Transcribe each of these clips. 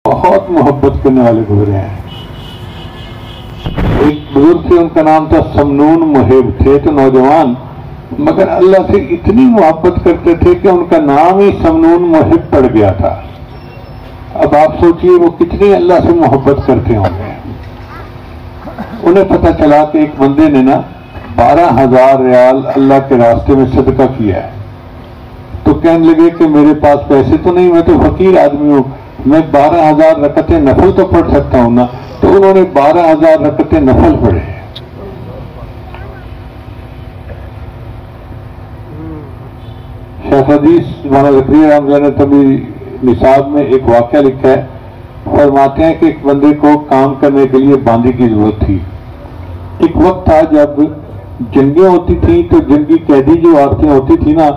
بہت محبت کرنے والے گزرے ہیں. ایک بزرگ تھے، ان کا نام تھا سمنون محب، تھے تو نوجوان مگر اللہ سے اتنی محبت کرتے تھے کہ ان کا نام ہی سمنون محب پڑ گیا تھا. اب آپ سوچئے وہ کتنے اللہ سے محبت کرتے ہوں گے. انہیں پتہ چلا کہ ایک بندے نے 12,000 ریال اللہ کے راستے میں صدقہ کیا ہے. تو کہنے لگے کہ میرے پاس پیسے تو نہیں، میں تو فقیر آدمی ہوں، میں 12,000 رکعتیں نفل تو پڑھ سکتا ہوں نا. تو انہوں نے 12,000 رکعتیں نفل پڑھے. شیخ حدیث مولانا زکریا رحمۃ اللہ نے تبھی نصاب میں ایک واقعہ لکھا ہے. فرماتے ہیں کہ ایک بندے کو کام کرنے کے لیے باندی کی ضرورت تھی. ایک وقت تھا جب جنگیں ہوتی تھیں تو جنگی قیدی جو عورتیں ہوتی تھیں نا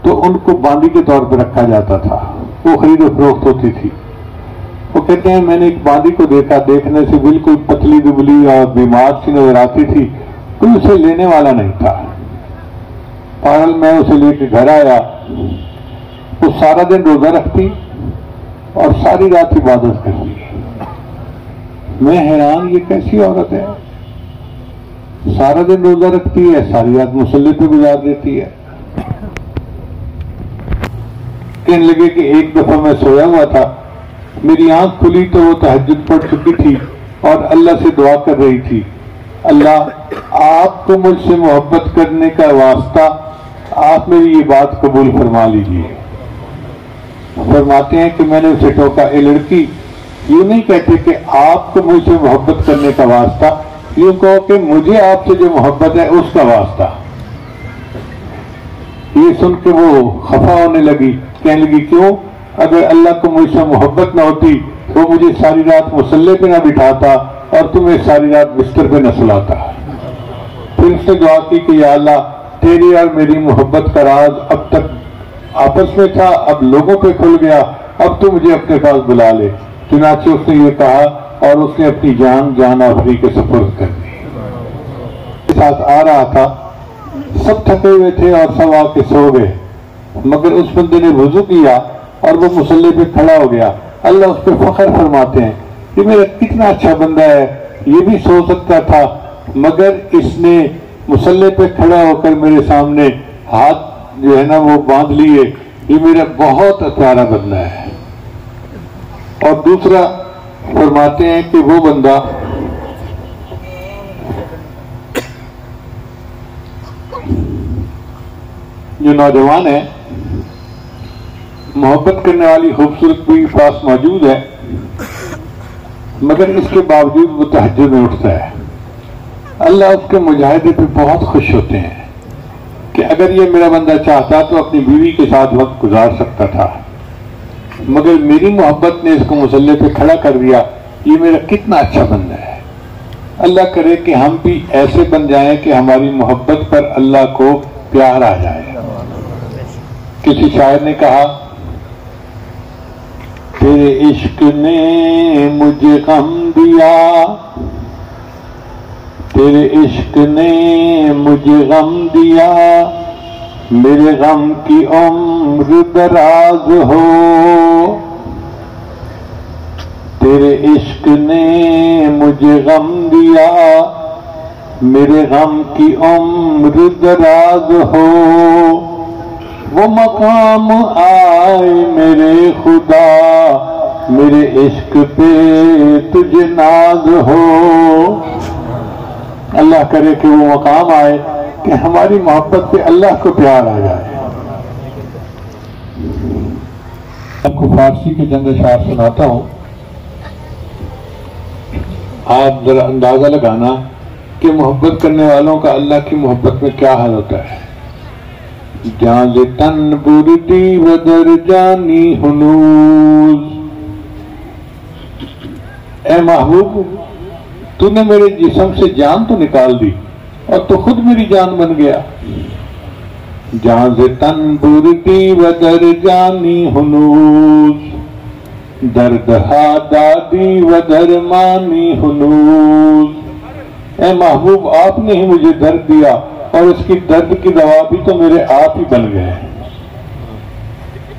تو ان کو باندی کے طور پہ رکھا جاتا تھا، وہ خرید و فروخت ہوتی تھی. وہ کہتے ہیں میں نے ایک باندی کو دیکھا، دیکھنے سے بالکل پتلی دبلی اور بیمار سی نظر آتی تھی، کوئی اسے لینے والا نہیں تھا. پارل میں اسے لے کے گھر آیا. وہ سارا دن روزہ رکھتی اور ساری رات عبادت کرتی. میں حیران، یہ کیسی عورت ہے، سارا دن روزہ رکھتی ہے، ساری رات مصلی پہ گزار دیتی ہے. کہنے لگے کہ ایک دفعہ میں سویا ہوا تھا، میری آنکھ کھلی تو وہ تہجد پڑھ چکی تھی اور اللہ سے دعا کر رہی تھی، اللہ آپ کو مجھ سے محبت کرنے کا واسطہ آپ میری یہ بات قبول فرما لیجیے. فرماتے ہیں کہ میں نے اسے ٹوکا، اے لڑکی یہ نہیں کہتے کہ آپ کو مجھ سے محبت کرنے کا واسطہ، یوں کہو کہ مجھے آپ سے جو محبت ہے اس کا واسطہ. یہ سن کے وہ خفا ہونے لگی، کہنے لگی کیوں؟ اگر اللہ کو مجھ سے محبت نہ ہوتی تو مجھے ساری رات مصلی پہ نہ بٹھاتا اور تمہیں ساری رات بستر پہ نہ سلاتا. پھر اس نے دعا کی کہ یا اللہ تیری اور میری محبت کا راز اب تک آپس میں تھا، اب لوگوں پہ کھل گیا، اب تو مجھے اپنے پاس بلا لے. چنانچہ اس نے یہ کہا اور اس نے اپنی جان آفری کے سپرد کر دی. ساتھ آ رہا تھا، سب تھکے ہوئے تھے اور سب آ کے سو گئے، مگر اس بندے نے وضو کیا اور وہ مصلی پہ کھڑا ہو گیا. اللہ اس پہ فخر فرماتے ہیں کہ میرا کتنا اچھا بندہ ہے، یہ بھی سو سکتا تھا مگر اس نے مصلی پہ کھڑا ہو کر میرے سامنے ہاتھ جو ہے نا وہ باندھ لیے، یہ میرا بہت پیارا بندہ ہے. اور دوسرا فرماتے ہیں کہ وہ بندہ جو نوجوان ہے، محبت کرنے والی خوبصورت بھی پاس موجود ہے مگر اس کے باوجود وہ تہجد میں اٹھتا ہے. اللہ اس کے مجاہدے پہ بہت خوش ہوتے ہیں کہ اگر یہ میرا بندہ چاہتا تو اپنی بیوی کے ساتھ وقت گزار سکتا تھا مگر میری محبت نے اس کو مصلی پہ کھڑا کر دیا، یہ میرا کتنا اچھا بندہ ہے. اللہ کرے کہ ہم بھی ایسے بن جائیں کہ ہماری محبت پر اللہ کو پیار آ جائے. کسی شاعر نے کہا تیرے عشق نے مجھے غم دیا، تیرے عشق نے مجھے غم دیا، میرے غم کی عمر دراز ہو. تیرے عشق نے مجھے غم دیا، میرے غم کی عمر دراز ہو. وہ مقام آئے میرے خدا، میرے عشق پہ تجھے ناز ہو. اللہ کرے کہ وہ مقام آئے کہ ہماری محبت پہ اللہ کو پیار آ جائے. آپ کو فارسی کے چند اشعار سناتا ہوں، آپ ذرا اندازہ لگانا کہ محبت کرنے والوں کا اللہ کی محبت میں کیا حال ہوتا ہے. جان تن بردی ودر جانی ہنوز، اے محبوب تو نے میرے جسم سے جان تو نکال دی اور تو خود میری جان بن گیا. جان تن بردی ودر جانی ہنوز، درد ہا دادی ودر مانی ہنوز. اے محبوب آپ نے ہی مجھے درد دیا اور اس کی درد کی دوا بھی تو میرے آپ ہی بن گئے.